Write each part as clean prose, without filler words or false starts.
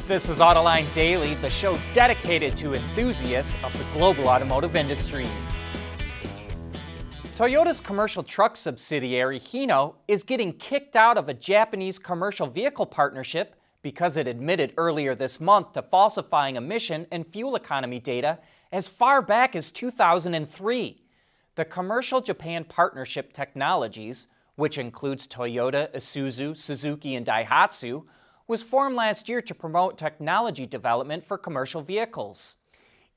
This is Autoline Daily, the show dedicated to enthusiasts of the global automotive industry. Toyota's commercial truck subsidiary, Hino, is getting kicked out of a Japanese commercial vehicle partnership because it admitted earlier this month to falsifying emission and fuel economy data as far back as 2003. The Commercial Japan Partnership Technologies, which includes Toyota, Isuzu, Suzuki, and Daihatsu, was formed last year to promote technology development for commercial vehicles.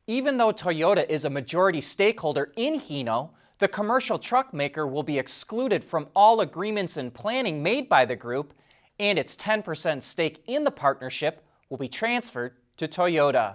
Even though Toyota is a majority stakeholder in Hino, the commercial truck maker will be excluded from all agreements and planning made by the group, and its 10% stake in the partnership will be transferred to Toyota.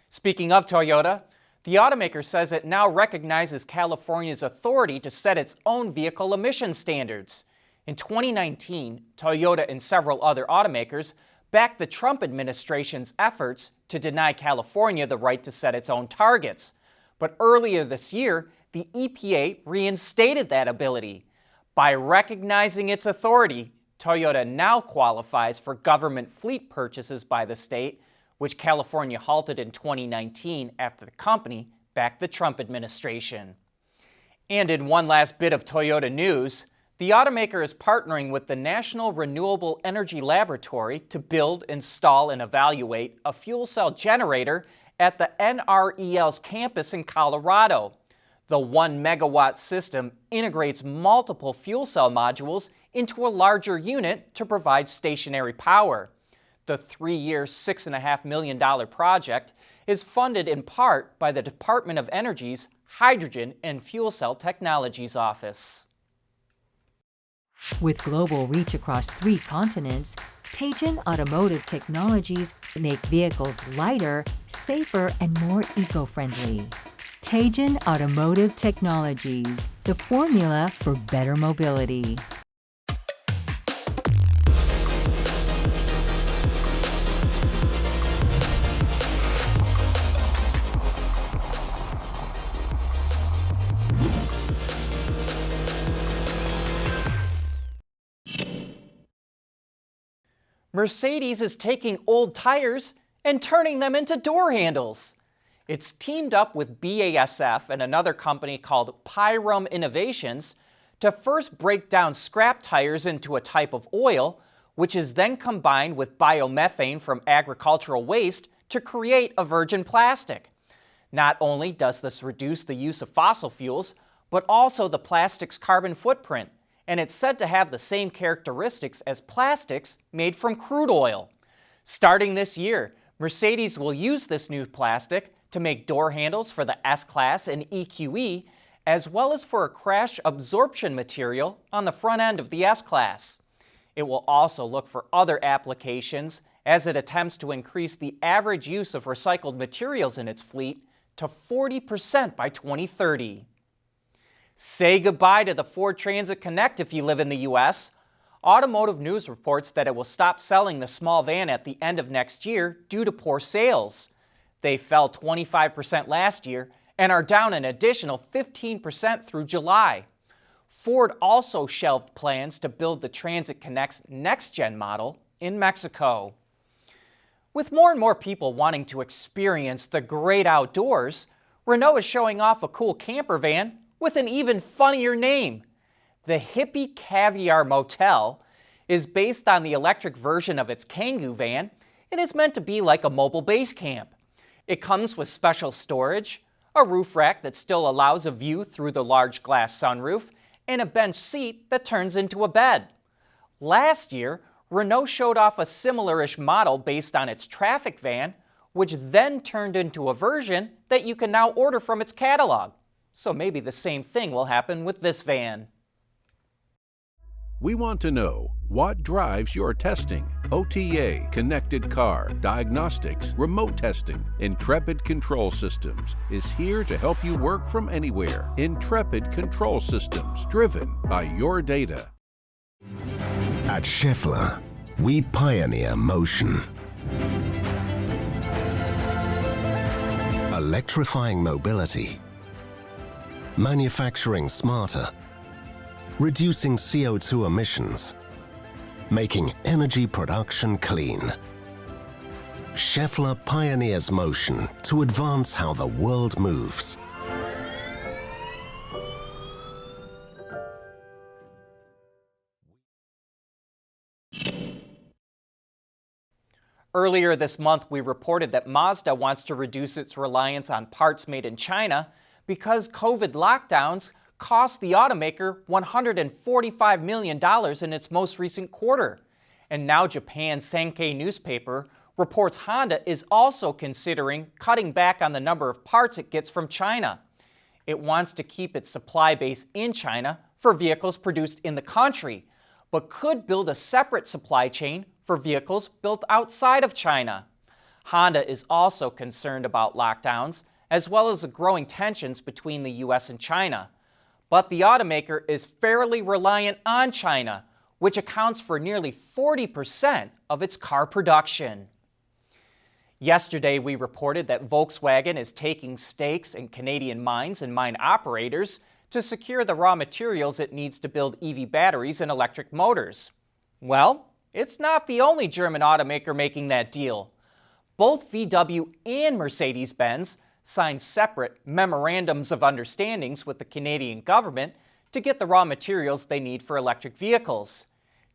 Speaking of Toyota, the automaker says it now recognizes California's authority to set its own vehicle emission standards. In 2019, Toyota and several other automakers backed the Trump administration's efforts to deny California the right to set its own targets. But earlier this year, the EPA reinstated that ability. By recognizing its authority, Toyota now qualifies for government fleet purchases by the state, which California halted in 2019 after the company backed the Trump administration. And in one last bit of Toyota news, the automaker is partnering with the National Renewable Energy Laboratory to build, install, and evaluate a fuel cell generator at the NREL's campus in Colorado. The 1 megawatt system integrates multiple fuel cell modules into a larger unit to provide stationary power. The 3-year, $6.5 million project is funded in part by the Department of Energy's Hydrogen and Fuel Cell Technologies Office. With global reach across 3 continents, Teijin Automotive Technologies make vehicles lighter, safer, and more eco-friendly. Teijin Automotive Technologies, the formula for better mobility. Mercedes is taking old tires and turning them into door handles. It's teamed up with BASF and another company called Pyrum Innovations to first break down scrap tires into a type of oil, which is then combined with biomethane from agricultural waste to create a virgin plastic. Not only does this reduce the use of fossil fuels, but also the plastic's carbon footprint, and it's said to have the same characteristics as plastics made from crude oil. Starting this year, Mercedes will use this new plastic to make door handles for the S-Class and EQE, as well as for a crash absorption material on the front end of the S-Class. It will also look for other applications as it attempts to increase the average use of recycled materials in its fleet to 40% by 2030. Say goodbye to the Ford Transit Connect if you live in the U.S. Automotive News reports that it will stop selling the small van at the end of next year due to poor sales. They fell 25% last year and are down an additional 15% through July. Ford also shelved plans to build the Transit Connect's next-gen model in Mexico. With more and more people wanting to experience the great outdoors, Renault is showing off a cool camper van with an even funnier name. The Hippie Caviar Motel is based on the electric version of its Kangoo van and is meant to be like a mobile base camp. It comes with special storage, a roof rack that still allows a view through the large glass sunroof, and a bench seat that turns into a bed. Last year, Renault showed off a similar-ish model based on its traffic van, which then turned into a version that you can now order from its catalog. So maybe the same thing will happen with this van. We want to know what drives your testing. OTA, connected car, diagnostics, remote testing. Intrepid Control Systems is here to help you work from anywhere. Intrepid Control Systems, driven by your data. At Schaeffler, we pioneer motion. Electrifying mobility. Manufacturing smarter. Reducing CO2 emissions. Making energy production clean. Schaeffler pioneers motion to advance how the world moves. Earlier this month, we reported that Mazda wants to reduce its reliance on parts made in China because COVID lockdowns cost the automaker $145 million in its most recent quarter. And now Japan's Sankei newspaper reports Honda is also considering cutting back on the number of parts it gets from China. It wants to keep its supply base in China for vehicles produced in the country, but could build a separate supply chain for vehicles built outside of China. Honda is also concerned about lockdowns, as well as the growing tensions between the US and China. But the automaker is fairly reliant on China, which accounts for nearly 40% of its car production. Yesterday, we reported that Volkswagen is taking stakes in Canadian mines and mine operators to secure the raw materials it needs to build EV batteries and electric motors. Well, it's not the only German automaker making that deal. Both VW and Mercedes-Benz signed separate memorandums of understandings with the Canadian government to get the raw materials they need for electric vehicles.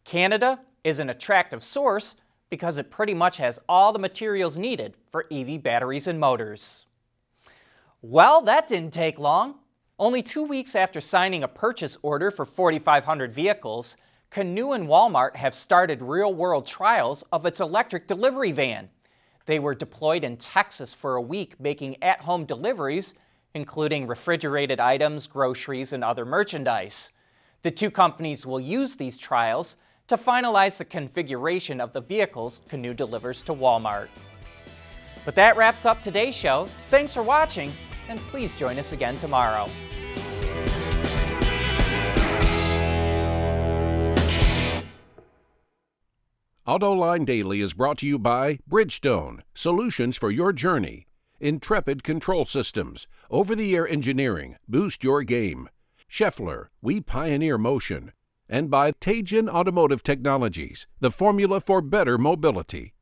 Canada is an attractive source because it pretty much has all the materials needed for EV batteries and motors. Well, that didn't take long. Only 2 weeks after signing a purchase order for 4,500 vehicles, Canoo and Walmart have started real-world trials of its electric delivery van. They were deployed in Texas for a week, making at-home deliveries, including refrigerated items, groceries, and other merchandise. The two companies will use these trials to finalize the configuration of the vehicles Canoo delivers to Walmart. But that wraps up today's show. Thanks for watching, and please join us again tomorrow. Autoline Daily is brought to you by Bridgestone, solutions for your journey. Intrepid Control Systems, over-the-air engineering, boost your game. Schaeffler, we pioneer motion. And by Teijin Automotive Technologies, the formula for better mobility.